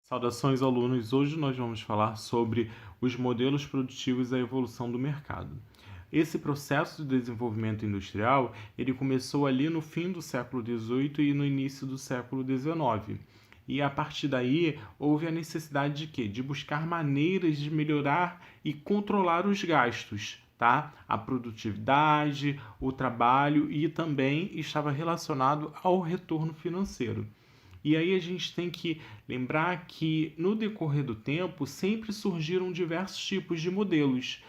Saudações, alunos! Hoje nós vamos falar sobre os modelos produtivos e a evolução do mercado. Esse processo de desenvolvimento industrial, ele começou ali no fim do século XVIII e no início do século XIX. E a partir daí houve a necessidade de quê? De buscar maneiras de melhorar e controlar os gastos, tá? A produtividade, o trabalho e também estava relacionado ao retorno financeiro. E aí a gente tem que lembrar que no decorrer do tempo sempre surgiram diversos tipos de modelos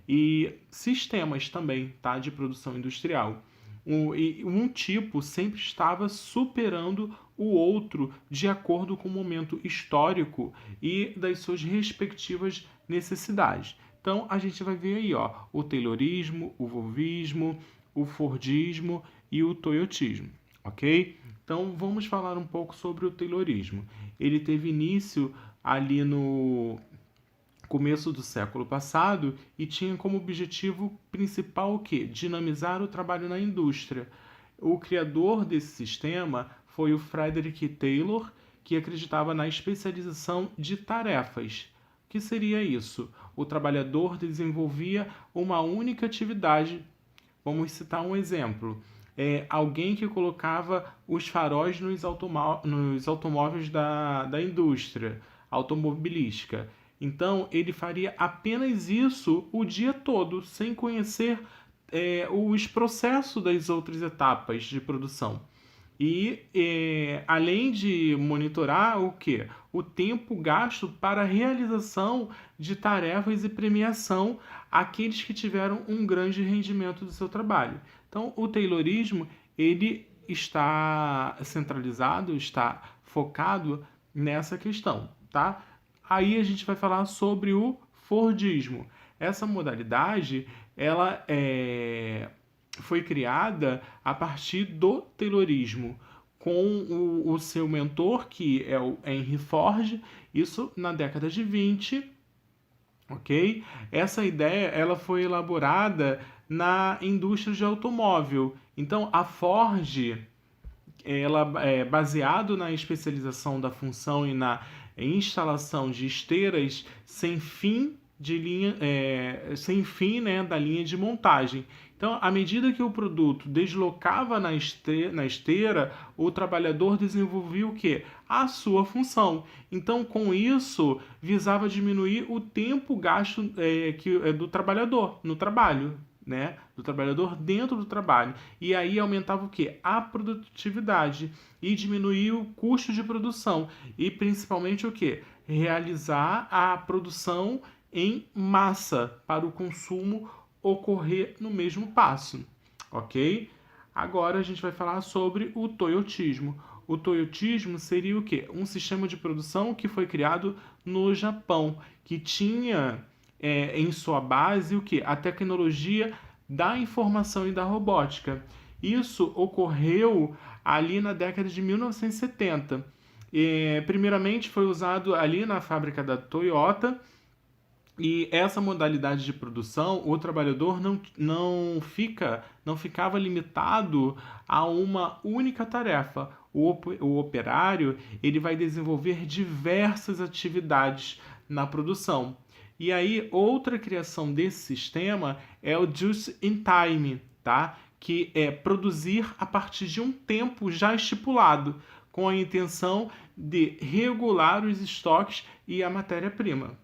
e sistemas também, tá, de produção industrial. Um tipo sempre estava superando o outro de acordo com o momento histórico e das suas respectivas necessidades. Então a gente vai ver aí, ó, o Taylorismo, o Volvismo, o Fordismo e o Toyotismo, ok? Então vamos falar um pouco sobre o Taylorismo. Ele teve início ali no começo do século passado e tinha como objetivo principal o quê? Dinamizar o trabalho na indústria. O criador desse sistema foi o Frederick Taylor, que acreditava na especialização de tarefas. O que seria isso? O trabalhador desenvolvia uma única atividade. Vamos citar um exemplo. Alguém que colocava os faróis nos automóveis da indústria automobilística. Então, ele faria apenas isso o dia todo, sem conhecer os processos das outras etapas de produção. E além de monitorar o que? O tempo gasto para a realização de tarefas e premiação àqueles que tiveram um grande rendimento do seu trabalho. Então, o Taylorismo ele está centralizado, está focado nessa questão, tá? Aí a gente vai falar sobre o Fordismo. Essa modalidade, ela foi criada a partir do Taylorismo, com o seu mentor, que é o Henry Ford, isso na década de 20, ok? Essa ideia ela foi elaborada na indústria de automóvel. Então, a Ford, ela é baseado na especialização da função e na instalação de esteiras sem fim de linha, sem fim, né, da linha de montagem. Então, à medida que o produto deslocava na esteira, o trabalhador desenvolvia o quê? A sua função. Então, com isso, visava diminuir o tempo gasto do trabalhador no trabalho, né? Do trabalhador dentro do trabalho. E aí aumentava o quê? A produtividade e diminuir o custo de produção. E principalmente o quê? Realizar a produção em massa para o consumo ocorrer no mesmo passo, ok? Agora a gente vai falar sobre o toyotismo. O toyotismo seria o quê? Um sistema de produção que foi criado no Japão, que tinha em sua base o quê? A tecnologia da informação e da robótica. Isso ocorreu ali na década de 1970. Primeiramente foi usado ali na fábrica da Toyota. E essa modalidade de produção, o trabalhador não ficava limitado a uma única tarefa. O operário ele vai desenvolver diversas atividades na produção. E aí, outra criação desse sistema é o Just in Time, tá? Que é produzir a partir de um tempo já estipulado, com a intenção de regular os estoques e a matéria-prima,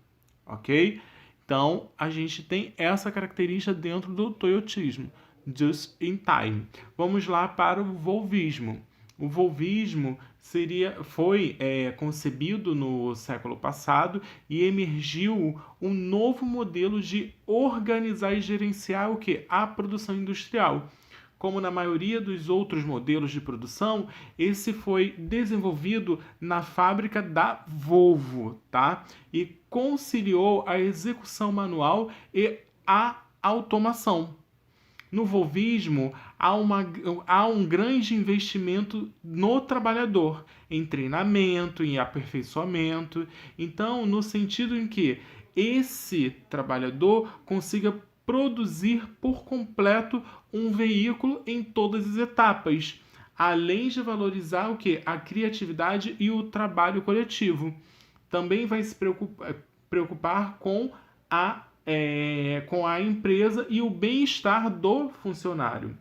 ok? Então, a gente tem essa característica dentro do toyotismo, just in time. Vamos lá para o volvismo. O volvismo foi concebido no século passado e emergiu um novo modelo de organizar e gerenciar o que? A produção industrial. Como na maioria dos outros modelos de produção, esse foi desenvolvido na fábrica da Volvo, tá? E conciliou a execução manual e a automação. No volvismo, há um grande investimento no trabalhador, em treinamento, em aperfeiçoamento. Então, no sentido em que esse trabalhador consiga produzir por completo um veículo em todas as etapas, além de valorizar o que? A criatividade e o trabalho coletivo. também vai se preocupar com a empresa e o bem-estar do funcionário,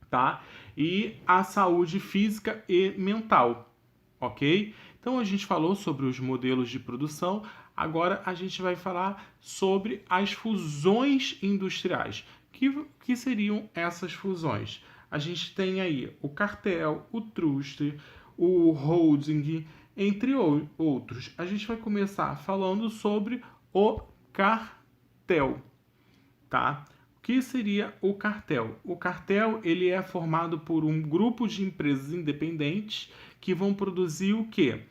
tá? E a saúde física e mental, ok? Então a gente falou sobre os modelos de produção, agora a gente vai falar sobre as fusões industriais. Que seriam essas fusões? A gente tem aí o cartel, o truste, o holding, entre outros. A gente vai começar falando sobre o cartel, tá? O que seria o cartel? O cartel ele é formado por um grupo de empresas independentes que vão produzir o quê?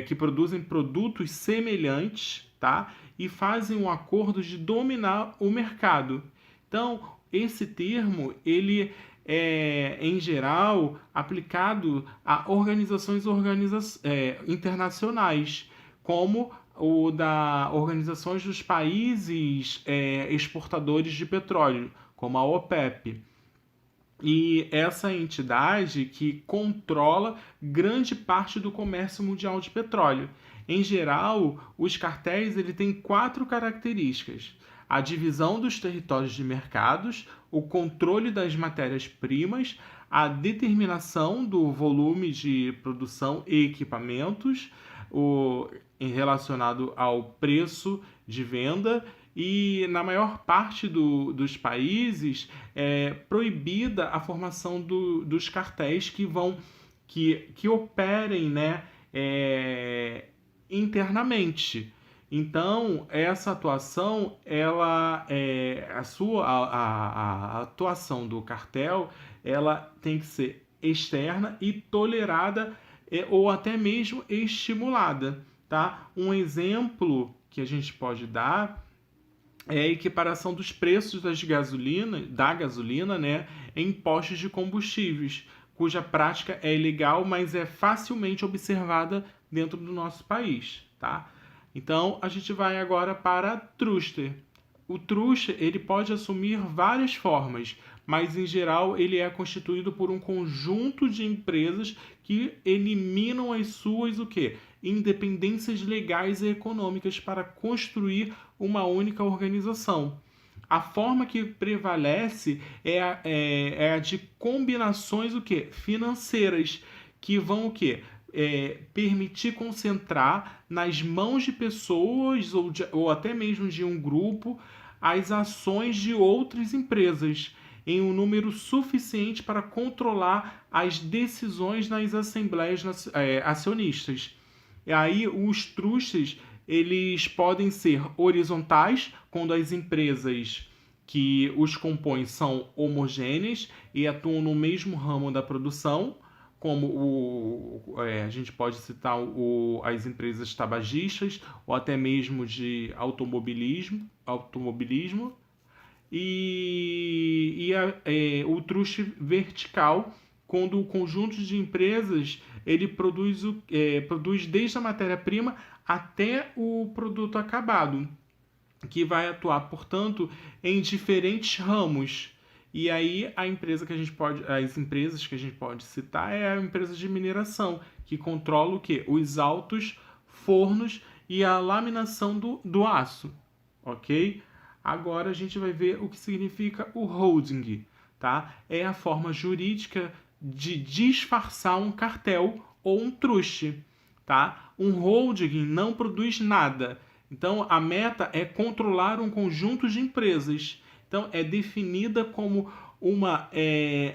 Que produzem produtos semelhantes, tá? E fazem um acordo de dominar o mercado. Então, esse termo, ele é, em geral, aplicado a organizações internacionais, como o da Organizações dos Países Exportadores de Petróleo, como a OPEP. E essa entidade que controla grande parte do comércio mundial de petróleo. Em geral, os cartéis ele têm 4 características: a divisão dos territórios de mercados, o controle das matérias-primas, a determinação do volume de produção e equipamentos, relacionado ao preço de venda, e na maior parte dos países é proibida a formação dos cartéis que operem, né, internamente. Então, essa atuação, a atuação do cartel, ela tem que ser externa e tolerada ou até mesmo estimulada, tá? Um exemplo que a gente pode dar é a equiparação dos preços da gasolina, né, em postos de combustíveis, cuja prática é ilegal, mas é facilmente observada dentro do nosso país, tá? Então, a gente vai agora para truster. O truster ele pode assumir várias formas, mas em geral ele é constituído por um conjunto de empresas que eliminam as suas o quê? Independências legais e econômicas para construir uma única organização. A forma que prevalece é a de combinações o quê? Financeiras, que vão o quê? Permitir concentrar nas mãos de pessoas ou até mesmo de um grupo as ações de outras empresas em um número suficiente para controlar as decisões nas assembleias acionistas. E aí os trustes eles podem ser horizontais, quando as empresas que os compõem são homogêneas e atuam no mesmo ramo da produção, como a gente pode citar as empresas tabagistas ou até mesmo de automobilismo o truste vertical, quando o conjunto de empresas ele produz desde a matéria-prima até o produto acabado, que vai atuar, portanto, em diferentes ramos. E aí as empresas que a gente pode citar é a empresa de mineração, que controla o quê? Os altos fornos e a laminação do aço, ok? Agora a gente vai ver o que significa o holding, tá? É a forma jurídica de disfarçar um cartel ou um truste, tá? Um holding não produz nada. Então, a meta é controlar um conjunto de empresas. Então, é definida como uma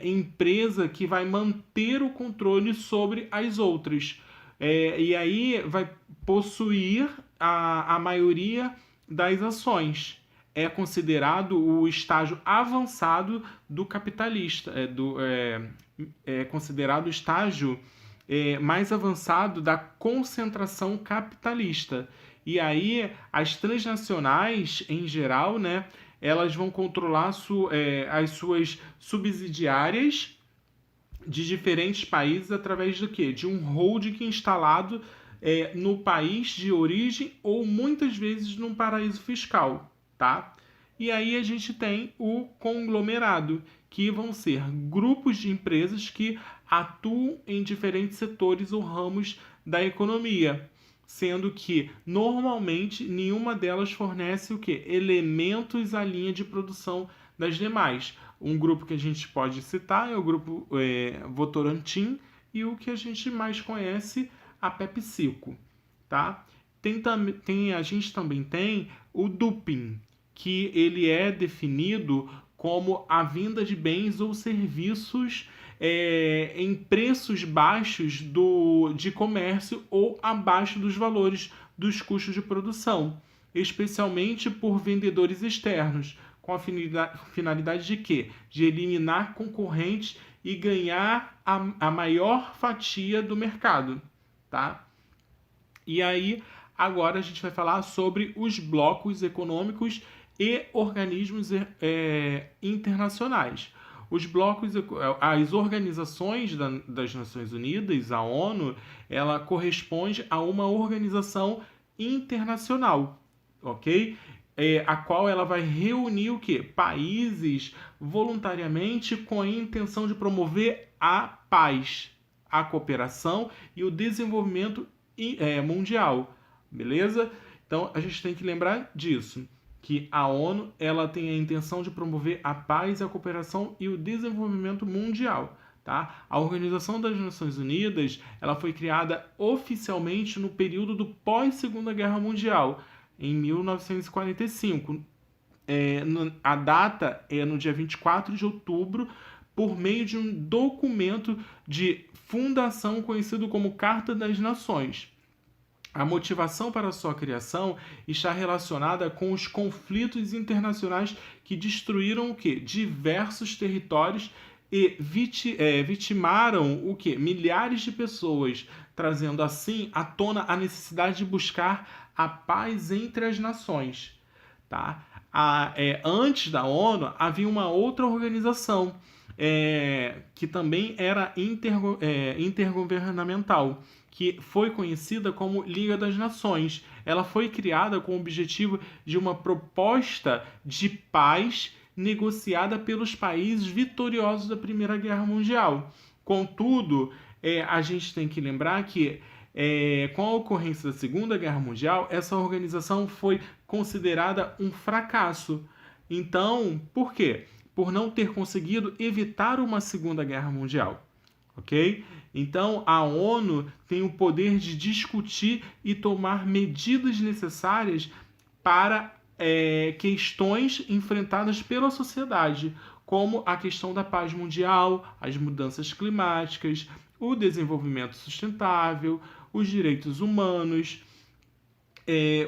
empresa que vai manter o controle sobre as outras. E aí vai possuir a maioria das ações. É considerado o estágio avançado do capitalista. É considerado o estágio mais avançado da concentração capitalista. E aí, as transnacionais, em geral, né, elas vão controlar as suas subsidiárias de diferentes países através do quê? De um holding instalado no país de origem ou muitas vezes num paraíso fiscal, tá? E aí a gente tem o conglomerado, que vão ser grupos de empresas que atuam em diferentes setores ou ramos da economia, sendo que normalmente nenhuma delas fornece o quê? Elementos à linha de produção das demais. Um grupo que a gente pode citar é o grupo Votorantim e o que a gente mais conhece, a PepsiCo, tá? A gente também tem o duping, que ele é definido como a venda de bens ou serviços em preços baixos de comércio ou abaixo dos valores dos custos de produção, especialmente por vendedores externos, com a finalidade de quê? De eliminar concorrentes e ganhar a maior fatia do mercado, tá? E aí, agora a gente vai falar sobre os blocos econômicos e organismos internacionais. Os blocos, as organizações das Nações Unidas, a ONU, ela corresponde a uma organização internacional, ok? A qual ela vai reunir o quê? Países voluntariamente com a intenção de promover a paz, a cooperação e o desenvolvimento mundial, beleza? Então a gente tem que lembrar disso, que a ONU ela tem a intenção de promover a paz, a cooperação e o desenvolvimento mundial. Tá? A Organização das Nações Unidas ela foi criada oficialmente no período do pós-Segunda Guerra Mundial, em 1945. A data é no dia 24 de outubro, por meio de um documento de fundação conhecido como Carta das Nações. A motivação para sua criação está relacionada com os conflitos internacionais que destruíram o quê? Diversos territórios e vitimaram o quê? Milhares de pessoas, trazendo assim à tona a necessidade de buscar a paz entre as nações. Tá? Antes da ONU, havia uma outra organização que também era intergovernamental, que foi conhecida como Liga das Nações. Ela foi criada com o objetivo de uma proposta de paz negociada pelos países vitoriosos da Primeira Guerra Mundial. Contudo, a gente tem que lembrar que com a ocorrência da Segunda Guerra Mundial, essa organização foi considerada um fracasso. Então, por quê? Por não ter conseguido evitar uma Segunda Guerra Mundial. Ok? Então, a ONU tem o poder de discutir e tomar medidas necessárias para questões enfrentadas pela sociedade, como a questão da paz mundial, as mudanças climáticas, o desenvolvimento sustentável, os direitos humanos,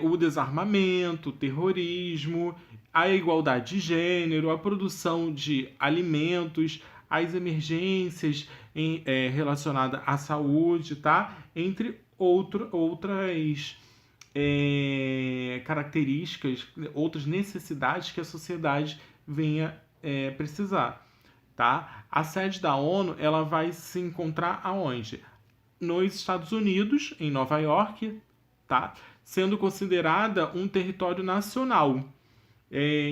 o desarmamento, o terrorismo, a igualdade de gênero, a produção de alimentos, as emergências relacionadas à saúde, tá? Entre outras características, outras necessidades que a sociedade venha precisar. Tá? A sede da ONU ela vai se encontrar aonde? Nos Estados Unidos, em Nova York, tá? Sendo considerada um território nacional.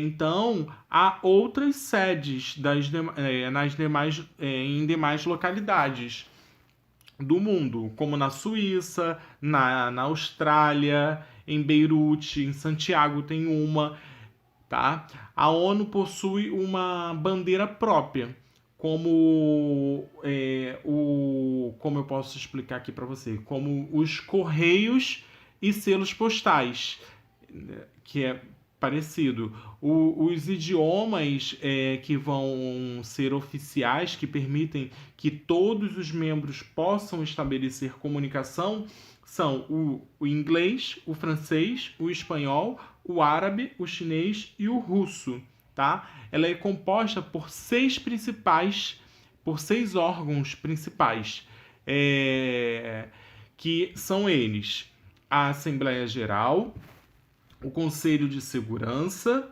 Então, há outras sedes em demais localidades do mundo, como na Suíça, na Austrália, em Beirute, em Santiago tem uma. Tá? A ONU possui uma bandeira própria, como como eu posso explicar aqui para você, como os correios e selos postais, que é parecido. Os idiomas que vão ser oficiais, que permitem que todos os membros possam estabelecer comunicação, são o inglês, o francês, o espanhol, o árabe, o chinês e o russo. Tá? Ela é composta por seis órgãos principais, que são eles: a Assembleia Geral, o Conselho de Segurança,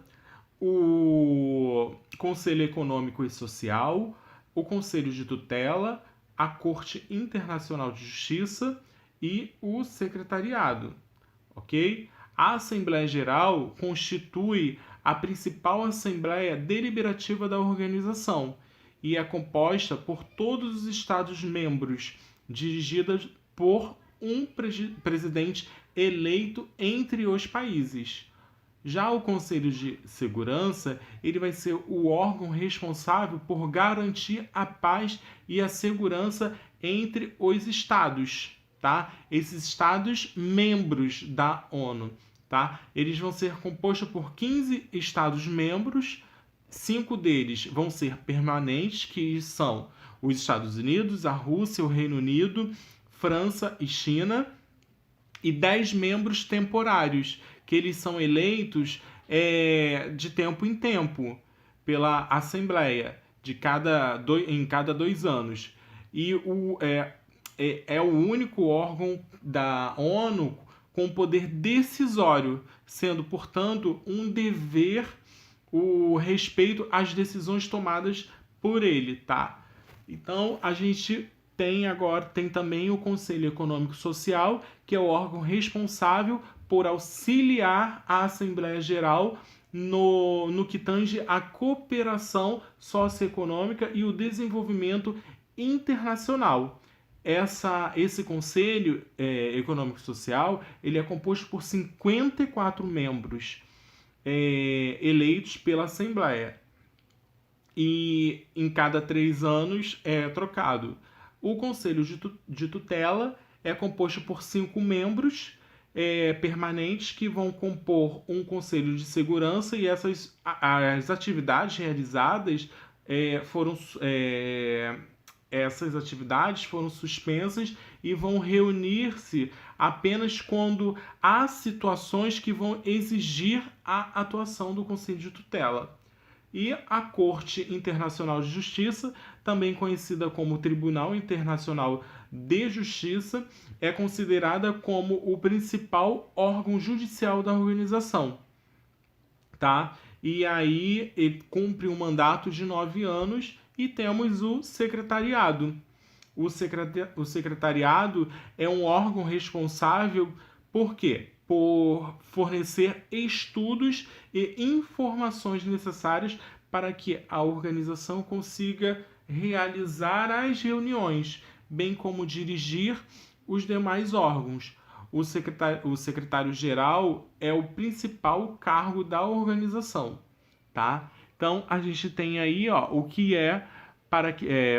o Conselho Econômico e Social, o Conselho de Tutela, a Corte Internacional de Justiça e o Secretariado, ok? A Assembleia Geral constitui a principal assembleia deliberativa da organização e é composta por todos os Estados-membros, dirigida por um presidente eleito entre os países. Já o Conselho de Segurança, ele vai ser o órgão responsável por garantir a paz e a segurança entre os estados, tá? Esses estados membros da ONU, tá? Eles vão ser compostos por 15 estados membros, 5 deles vão ser permanentes, que são os Estados Unidos, a Rússia, o Reino Unido, França e China, e 10 membros temporários, que eles são eleitos de tempo em tempo pela Assembleia, em cada 2 anos. E é o único órgão da ONU com poder decisório, sendo, portanto, um dever o respeito às decisões tomadas por ele, tá? Então, a gente tem também o Conselho Econômico Social, que é o órgão responsável por auxiliar a Assembleia Geral no que tange a cooperação socioeconômica e o desenvolvimento internacional. Esse Conselho Econômico Social, ele é composto por 54 membros eleitos pela Assembleia. E em cada 3 anos é trocado. O Conselho de Tutela é composto por 5 membros permanentes que vão compor um Conselho de Segurança, e as atividades realizadas essas atividades foram suspensas e vão reunir-se apenas quando há situações que vão exigir a atuação do Conselho de Tutela. E a Corte Internacional de Justiça, também conhecida como Tribunal Internacional de Justiça, é considerada como o principal órgão judicial da organização, tá? E aí ele cumpre um mandato de 9 anos e temos o secretariado. O secretariado é um órgão responsável por quê? Por fornecer estudos e informações necessárias para que a organização consiga realizar as reuniões, bem como dirigir os demais órgãos. O secretário-geral é o principal cargo da organização, tá? Então, a gente tem aí o que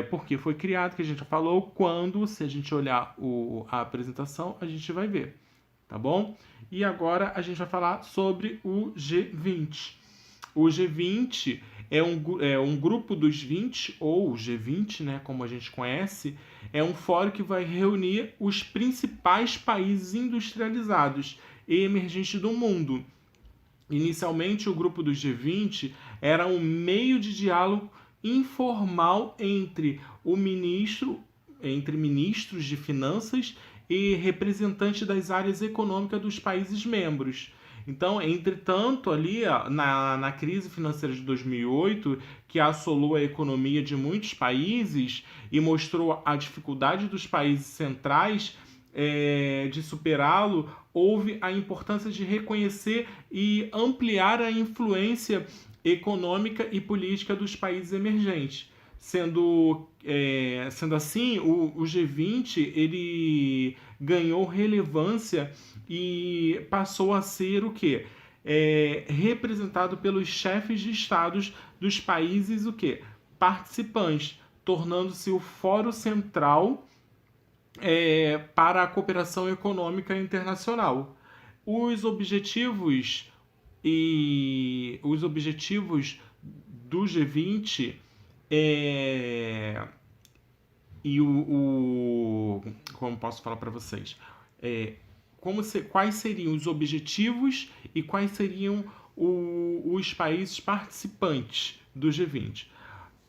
porque foi criado, que a gente já falou, se a gente olhar a apresentação, a gente vai ver, tá bom? E agora a gente vai falar sobre o G20. O G20 é um grupo dos 20, ou G20, né, como a gente conhece, é um fórum que vai reunir os principais países industrializados e emergentes do mundo. Inicialmente, o grupo do G20 era um meio de diálogo informal entre ministros de finanças e representantes das áreas econômicas dos países membros. Então, entretanto, ali na crise financeira de 2008, que assolou a economia de muitos países e mostrou a dificuldade dos países centrais de superá-lo, houve a importância de reconhecer e ampliar a influência econômica e política dos países emergentes. Sendo assim, o G20 ele ganhou relevância e passou a ser o quê? Representado pelos chefes de estados dos países participantes, tornando-se o fórum central para a cooperação econômica internacional. Os objetivos do G20 como posso falar para vocês? Quais seriam os objetivos e quais seriam os países participantes do G20?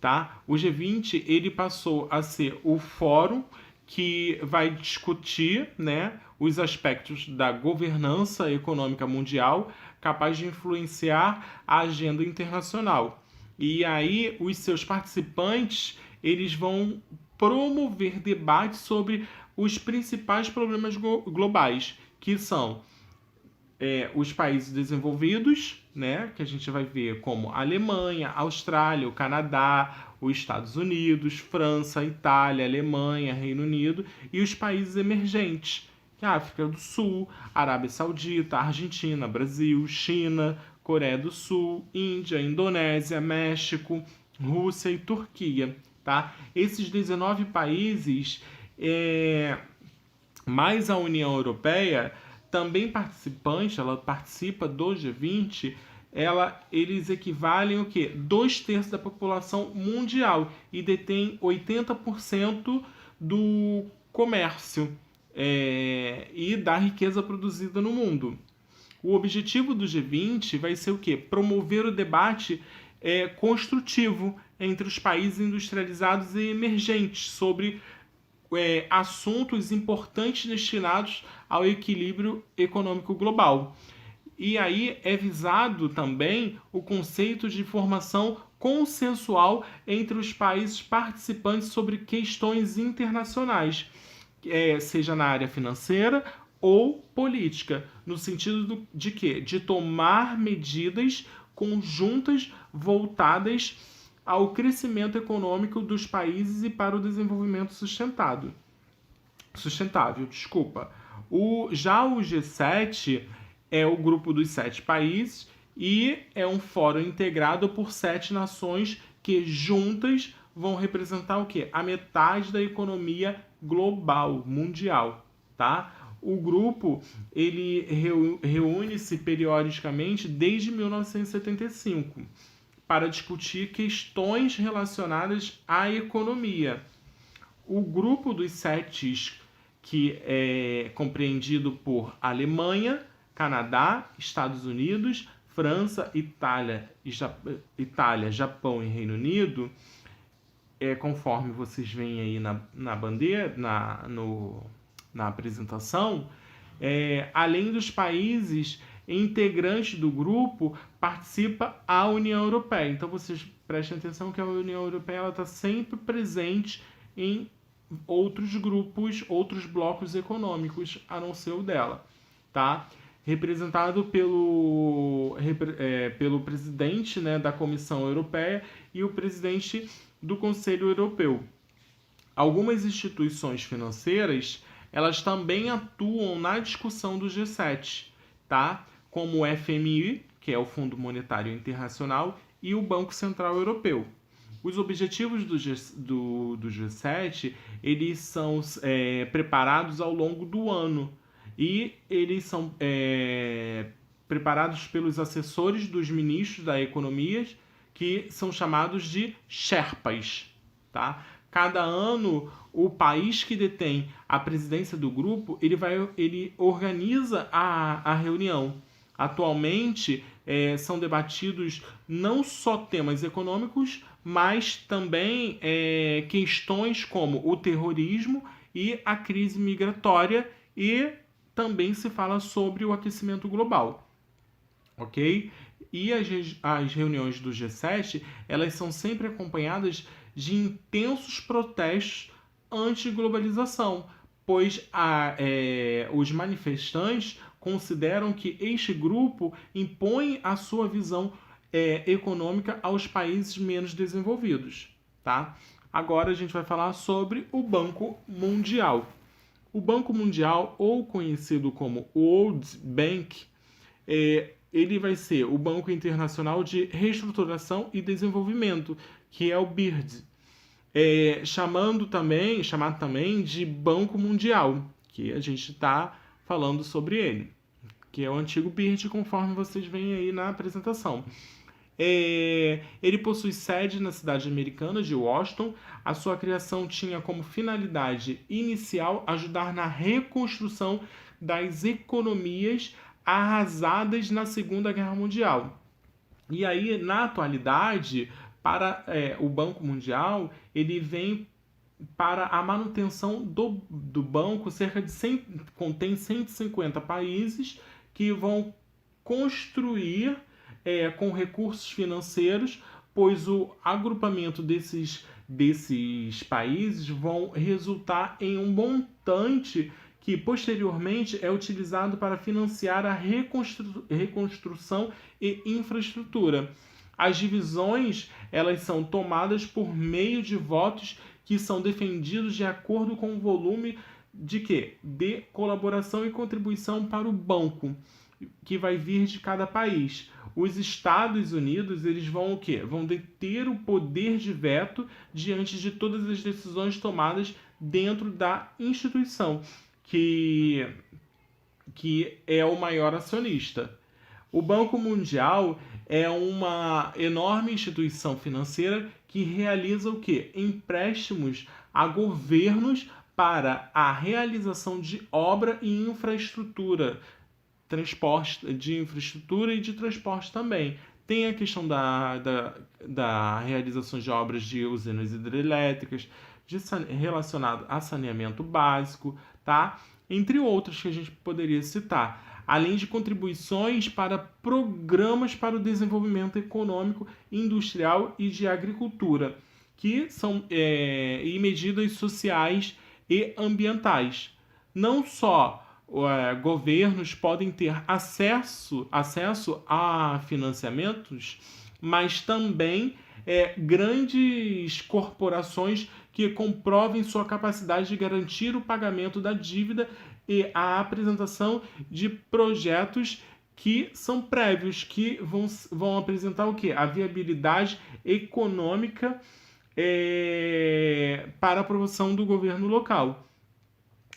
Tá? O G20 ele passou a ser o fórum que vai discutir, né, os aspectos da governança econômica mundial capaz de influenciar a agenda internacional. E aí os seus participantes eles vão promover debates sobre os principais problemas globais, que são os países desenvolvidos, né, que a gente vai ver como a Alemanha, a Austrália, o Canadá, os Estados Unidos, França, Itália, Alemanha, Reino Unido, e os países emergentes, África do Sul, Arábia Saudita, Argentina, Brasil, China, Coreia do Sul, Índia, Indonésia, México, Rússia e Turquia, tá? Esses 19 países, mais a União Europeia, também participante, ela participa do G20, eles equivalem o quê? 2/3 da população mundial e detêm 80% do comércio e da riqueza produzida no mundo. O objetivo do G20 vai ser o quê? Promover o debate construtivo entre os países industrializados e emergentes sobre assuntos importantes destinados ao equilíbrio econômico global. E aí é visado também o conceito de formação consensual entre os países participantes sobre questões internacionais, seja na área financeira ou política, no sentido de quê? De tomar medidas conjuntas voltadas ao crescimento econômico dos países e para o desenvolvimento sustentável. Já o G7 é o grupo dos 7 países e é um fórum integrado por 7 nações que juntas vão representar o quê? A metade da economia global, mundial, tá? O grupo, ele reúne-se periodicamente desde 1975 para discutir questões relacionadas à economia. O grupo dos 7, que é compreendido por Alemanha, Canadá, Estados Unidos, França, Itália, Japão e Reino Unido, conforme vocês veem aí na bandeira, na apresentação, além dos países integrantes do grupo, participa a União Europeia. Então vocês prestem atenção que a União Europeia está sempre presente em outros grupos, outros blocos econômicos, a não ser o dela, tá? Representado pelo presidente, né, da Comissão Europeia e o presidente do Conselho Europeu. Algumas instituições financeiras, elas também atuam na discussão do G7, tá? Como o FMI, que é o Fundo Monetário Internacional, e o Banco Central Europeu. Os objetivos do G7, eles são preparados ao longo do ano e eles são preparados pelos assessores dos ministros da economia, que são chamados de Sherpas, tá? Cada ano, o país que detém a presidência do grupo, ele organiza a reunião. Atualmente, são debatidos não só temas econômicos, mas também questões como o terrorismo e a crise migratória, e também se fala sobre o aquecimento global, ok? E as reuniões do G7, elas são sempre acompanhadas de intensos protestos anti-globalização, pois os manifestantes consideram que este grupo impõe a sua visão econômica aos países menos desenvolvidos, tá? Agora a gente vai falar sobre o Banco Mundial. O Banco Mundial, ou conhecido como World Bank, ele vai ser o Banco Internacional de Reestruturação e Desenvolvimento, que é o BIRD, chamado também de Banco Mundial, que a gente está falando sobre ele, que é o antigo BIRD, conforme vocês veem aí na apresentação. Ele possui sede na cidade americana de Washington. A sua criação tinha como finalidade inicial ajudar na reconstrução das economias arrasadas na Segunda Guerra Mundial. E aí, na atualidade, para o Banco Mundial, ele vem para a manutenção do banco, contém 150 países que vão construir com recursos financeiros, pois o agrupamento desses países vão resultar em um montante que posteriormente é utilizado para financiar a reconstrução e infraestrutura. As divisões, elas são tomadas por meio de votos que são defendidos de acordo com o volume de quê? De colaboração e contribuição para o banco, que vai vir de cada país. Os Estados Unidos, eles vão o quê? Vão deter o poder de veto diante de todas as decisões tomadas dentro da instituição, que é o maior acionista. O Banco Mundial é uma enorme instituição financeira que realiza o quê? Empréstimos a governos para a realização de obra e infraestrutura, transporte, de infraestrutura e de transporte também. Tem a questão da realização de obras de usinas hidrelétricas, relacionado a saneamento básico, tá? Entre outros que a gente poderia citar, além de contribuições para programas para o desenvolvimento econômico, industrial e de agricultura, que são e medidas sociais e ambientais. Não só governos podem ter acesso a financiamentos, mas também grandes corporações que comprovem sua capacidade de garantir o pagamento da dívida e a apresentação de projetos que são prévios, que vão apresentar o quê? A viabilidade econômica para a aprovação do governo local.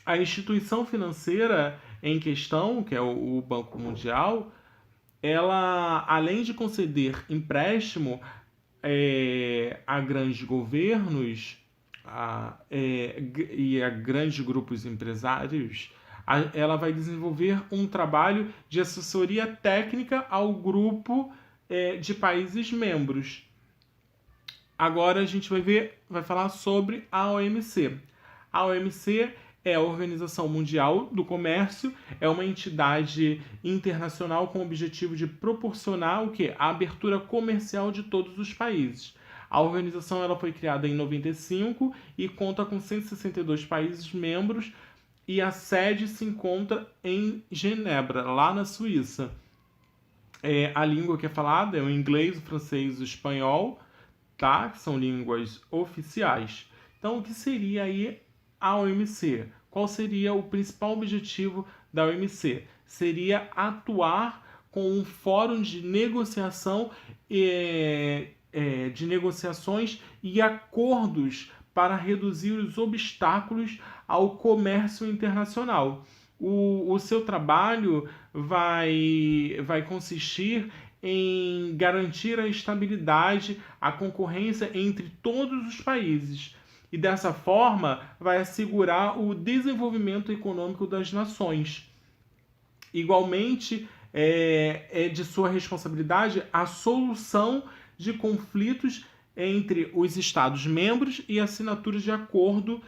A instituição financeira em questão, que é o Banco Mundial, ela, além de conceder empréstimo a grandes governos e a grandes grupos empresários, ela vai desenvolver um trabalho de assessoria técnica ao grupo de países membros. Agora a gente vai falar sobre a OMC. A OMC é a Organização Mundial do Comércio, é uma entidade internacional com o objetivo de proporcionar o quê? A abertura comercial de todos os países. A organização ela foi criada em 95 e conta com 162 países membros e a sede se encontra em Genebra, lá na Suíça. A língua que é falada é o inglês, o francês e o espanhol, tá? Que são línguas oficiais. Então, o que seria aí a OMC? Qual seria o principal objetivo da OMC? Seria atuar com um fórum de negociação de negociações e acordos para reduzir os obstáculos ao comércio internacional. O seu trabalho vai consistir em garantir a estabilidade, a concorrência entre todos os países. E dessa forma vai assegurar o desenvolvimento econômico das nações. Igualmente, é de sua responsabilidade a solução de conflitos entre os Estados-membros e assinaturas de acordo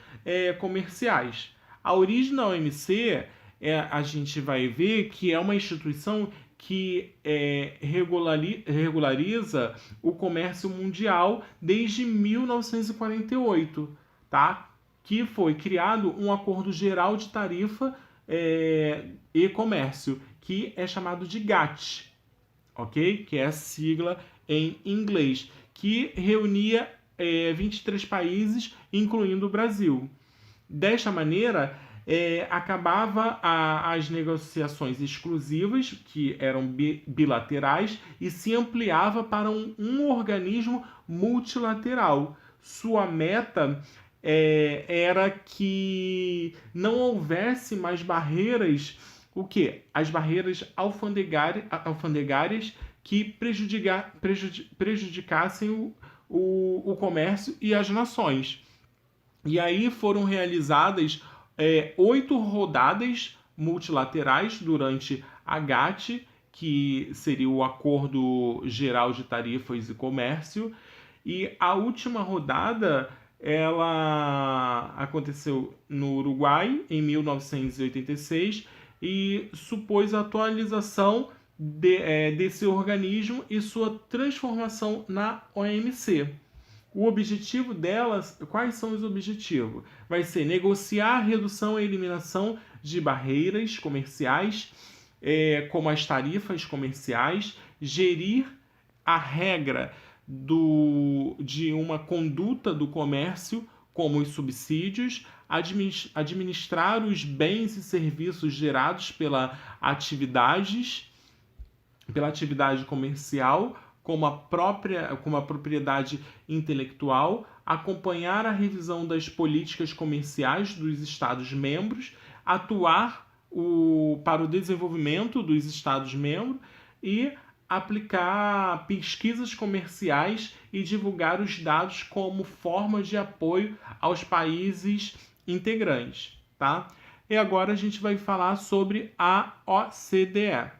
comerciais. A origem da OMC, a gente vai ver que é uma instituição que regulariza o comércio mundial desde 1948, tá? Que foi criado um acordo geral de tarifa e comércio, que é chamado de GATT, ok? Que é a sigla em inglês, que reunia 23 países, incluindo o Brasil. Desta maneira, acabava as negociações exclusivas, que eram bilaterais, e se ampliava para um organismo multilateral. Sua meta era que não houvesse mais barreiras, o quê? As barreiras alfandegárias que prejudicassem o comércio e as nações. E aí foram realizadas 8 rodadas multilaterais durante a GATT, que seria o Acordo Geral de Tarifas e Comércio, e a última rodada ela aconteceu no Uruguai em 1986 e supôs a atualização desse organismo e sua transformação na OMC. O objetivo delas, quais são os objetivos? Vai ser negociar a redução e eliminação de barreiras comerciais, como as tarifas comerciais, gerir a regra de uma conduta do comércio, como os subsídios, administrar os bens e serviços gerados pela atividade comercial, como a propriedade intelectual, acompanhar a revisão das políticas comerciais dos Estados-membros, atuar para o desenvolvimento dos Estados-membros e aplicar pesquisas comerciais e divulgar os dados como forma de apoio aos países integrantes, tá? E agora a gente vai falar sobre a OCDE.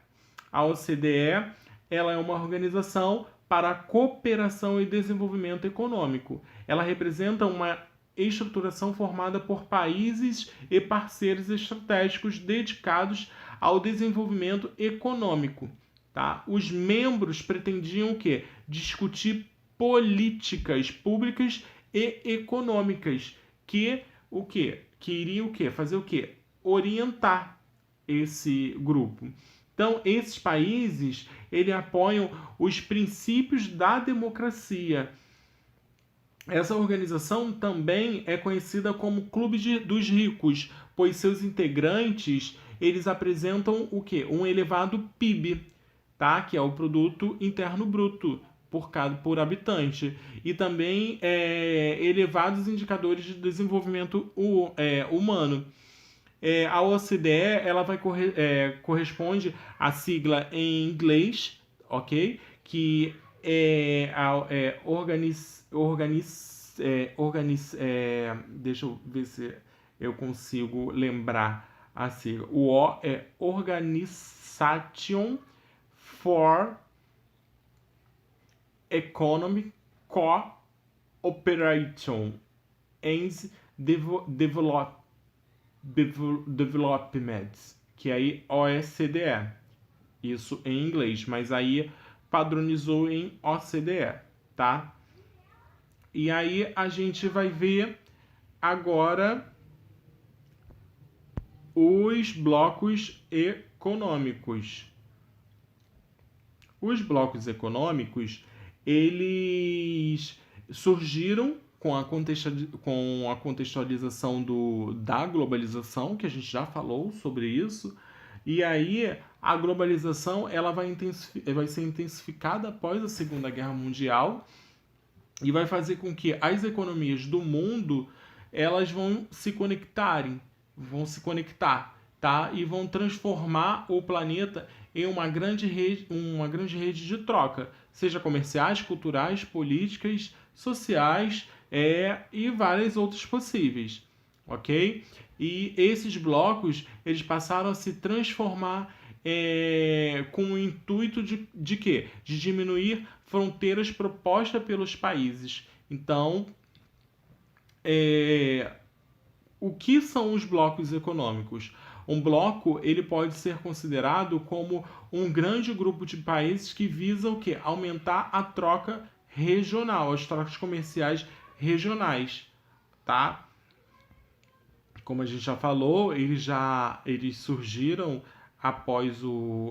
A OCDE, ela é uma organização para a cooperação e desenvolvimento econômico. Ela representa uma estruturação formada por países e parceiros estratégicos dedicados ao desenvolvimento econômico. Tá? Os membros pretendiam o quê? Discutir políticas públicas e econômicas que o quê? Que iriam o quê? Fazer o quê? Orientar esse grupo. Então, esses países, eles apoiam os princípios da democracia. Essa organização também é conhecida como Clube dos Ricos, pois seus integrantes, eles apresentam o quê? Um elevado PIB, tá? Que é o Produto Interno Bruto por habitante. E também elevados indicadores de desenvolvimento humano. A OCDE ela corresponde à sigla em inglês, ok? Que deixa eu ver se eu consigo lembrar a sigla. O O é Organisation for Economic Cooperation and Development, que aí OECDE, isso em inglês, mas aí padronizou em OCDE, tá? E aí a gente vai ver agora os blocos econômicos. Os blocos econômicos, eles surgiram com a contextualização da globalização, que a gente já falou sobre isso, e aí a globalização ela vai ser intensificada após a Segunda Guerra Mundial e vai fazer com que as economias do mundo elas vão se conectar, tá? E vão transformar o planeta em uma grande rede de troca, seja comerciais, culturais, políticas, sociais, e várias outras possíveis, ok? E esses blocos eles passaram a se transformar com o intuito de quê? De diminuir fronteiras propostas pelos países. Então, o que são os blocos econômicos? Um bloco ele pode ser considerado como um grande grupo de países que visam o quê? Aumentar a troca regional, as trocas comerciais regionais, tá? Como a gente já falou, eles surgiram após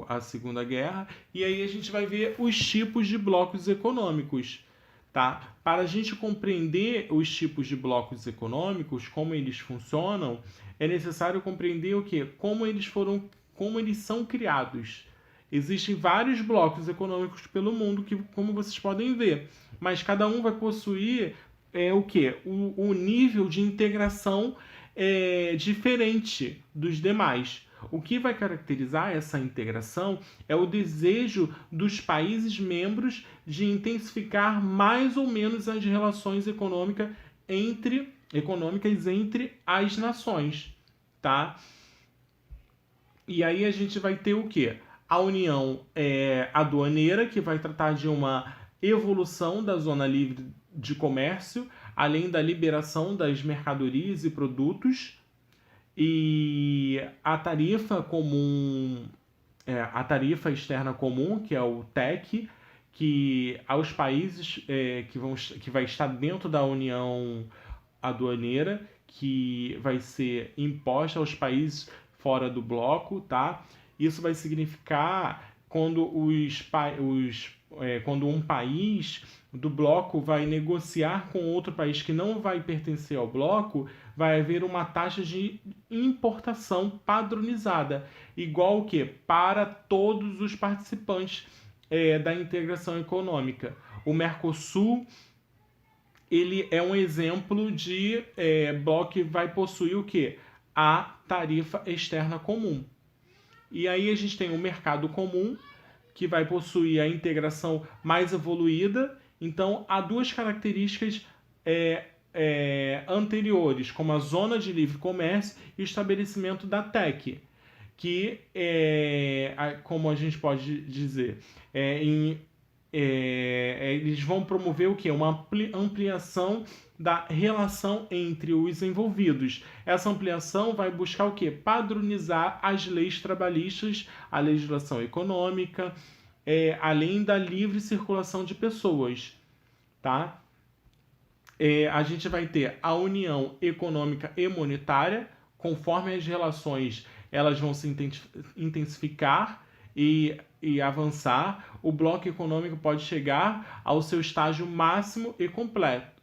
a Segunda Guerra, e aí a gente vai ver os tipos de blocos econômicos, tá? Para a gente compreender os tipos de blocos econômicos, como eles funcionam, é necessário compreender o quê? Como eles são criados. Existem vários blocos econômicos pelo mundo, como vocês podem ver, mas cada um vai possuir o quê? O nível de integração diferente dos demais. O que vai caracterizar essa integração é o desejo dos países membros de intensificar mais ou menos as relações econômicas entre as nações, tá? E aí a gente vai ter o quê? A União Aduaneira, que vai tratar de uma evolução da zona livre de comércio, além da liberação das mercadorias e produtos, e a tarifa comum, a tarifa externa comum, que é o TEC, que aos países que vai estar dentro da União Aduaneira, que vai ser imposta aos países fora do bloco, tá? Isso vai significar quando um país do bloco vai negociar com outro país que não vai pertencer ao bloco, vai haver uma taxa de importação padronizada, igual o que? Para todos os participantes da integração econômica. O Mercosul, ele é um exemplo de bloco que vai possuir o que? A tarifa externa comum. E aí a gente tem o mercado comum, que vai possuir a integração mais evoluída. Então, há duas características anteriores, como a zona de livre comércio e o estabelecimento da TEC, que, como a gente pode dizer, eles vão promover o quê? Uma ampliação da relação entre os envolvidos. Essa ampliação vai buscar o quê? Padronizar as leis trabalhistas, a legislação econômica, além da livre circulação de pessoas, tá? A gente vai ter a união econômica e monetária, conforme as relações elas vão se intensificar e avançar, o bloco econômico pode chegar ao seu estágio máximo e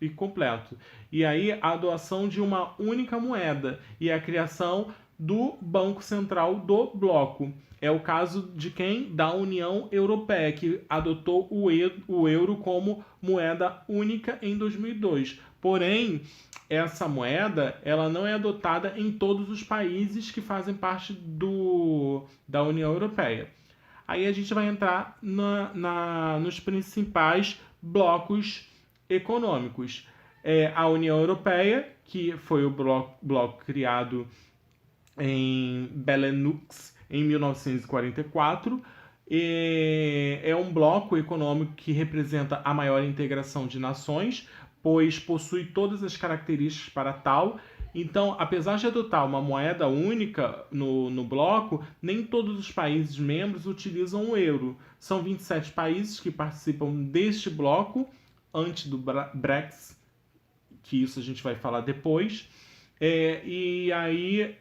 completo. E aí a adoção de uma única moeda e a criação do Banco Central do bloco. É o caso de quem? Da União Europeia, que adotou o euro como moeda única em 2002. Porém, essa moeda ela não é adotada em todos os países que fazem parte da União Europeia. Aí a gente vai entrar nos principais blocos econômicos. A União Europeia, que foi o bloco criado em Benelux em 1944, é um bloco econômico que representa a maior integração de nações, pois possui todas as características para tal. Então, apesar de adotar uma moeda única no bloco, nem todos os países membros utilizam o euro. São 27 países que participam deste bloco, antes do Brexit, que isso a gente vai falar depois. E aí,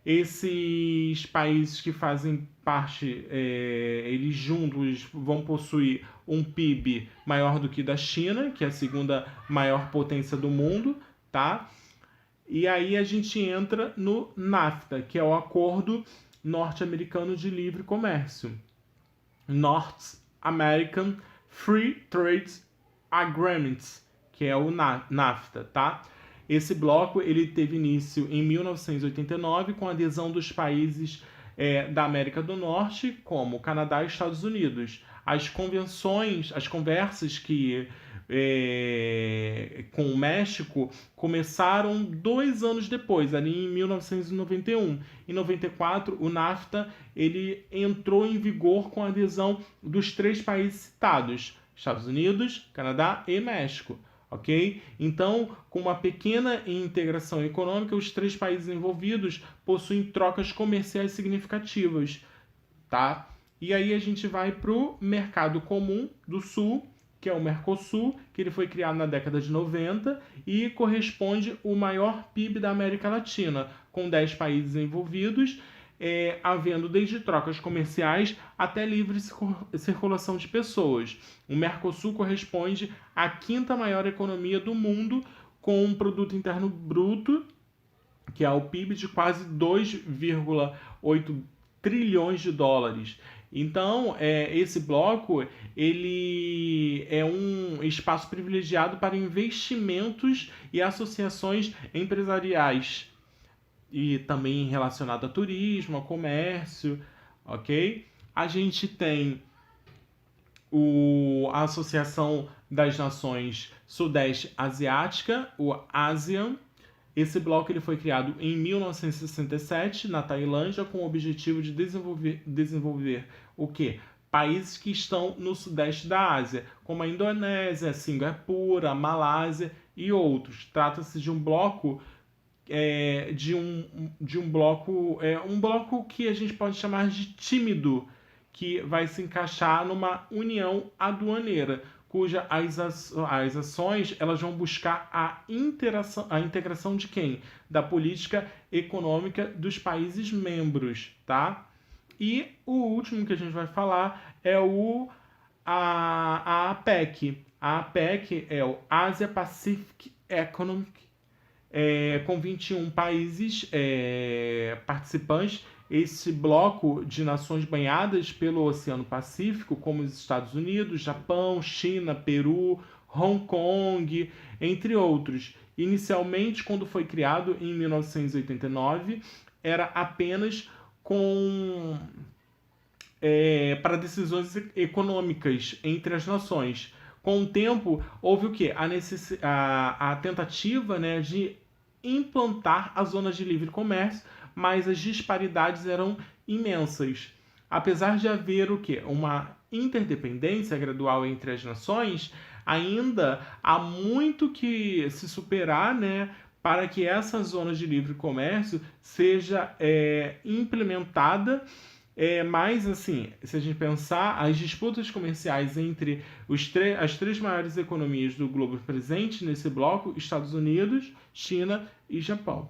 esses países que fazem parte, eles juntos vão possuir um PIB maior do que da China, que é a segunda maior potência do mundo, tá? E aí a gente entra no NAFTA, que é o Acordo Norte-Americano de Livre Comércio. North American Free Trade Agreement, que é o NAFTA, tá? Esse bloco ele teve início em 1989 com a adesão dos países da América do Norte, como Canadá e Estados Unidos. As conversas que com o México começaram 2 anos depois, ali em 1991. Em 94, o NAFTA ele entrou em vigor com a adesão dos 3 países citados, Estados Unidos, Canadá e México. Ok? Então, com uma pequena integração econômica, os 3 países envolvidos possuem trocas comerciais significativas, tá? E aí a gente vai para o Mercado Comum do Sul, que é o Mercosul, que ele foi criado na década de 90 e corresponde ao maior PIB da América Latina, com 10 países envolvidos, havendo desde trocas comerciais até livre circulação de pessoas. O Mercosul corresponde à 5ª maior economia do mundo, com um produto interno bruto, que é o PIB, de quase 2,8 trilhões de dólares. Então, esse bloco ele é um espaço privilegiado para investimentos e associações empresariais, e também relacionado a turismo, a comércio, ok? A gente tem a Associação das Nações Sudeste Asiática, o ASEAN. Esse bloco ele foi criado em 1967 na Tailândia com o objetivo de desenvolver o quê? Países que estão no sudeste da Ásia, como a Indonésia, Singapura, Malásia e outros. Trata-se de um bloco um bloco que a gente pode chamar de tímido, que vai se encaixar numa união aduaneira, cuja as ações elas vão buscar a integração de quem? Da política econômica dos países membros, tá? E o último que a gente vai falar é a APEC. A APEC é o Asia Pacific Economic com 21 países participantes. Esse bloco de nações banhadas pelo Oceano Pacífico, como os Estados Unidos, Japão, China, Peru, Hong Kong, entre outros. Inicialmente, quando foi criado em 1989, era apenas para decisões econômicas entre as nações. Com o tempo, houve o quê? A tentativa, né, de implantar as zonas de livre comércio, mas as disparidades eram imensas. Apesar de haver o quê? Uma interdependência gradual entre as nações, ainda há muito que se superar, né, para que essa zona de livre comércio seja implementada. Mas, assim, se a gente pensar, as disputas comerciais entre as três maiores economias do globo presentes nesse bloco, Estados Unidos, China e Japão.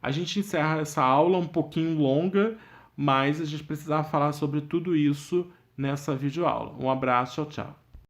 A gente encerra essa aula um pouquinho longa, mas a gente precisava falar sobre tudo isso nessa videoaula. Um abraço, tchau, tchau.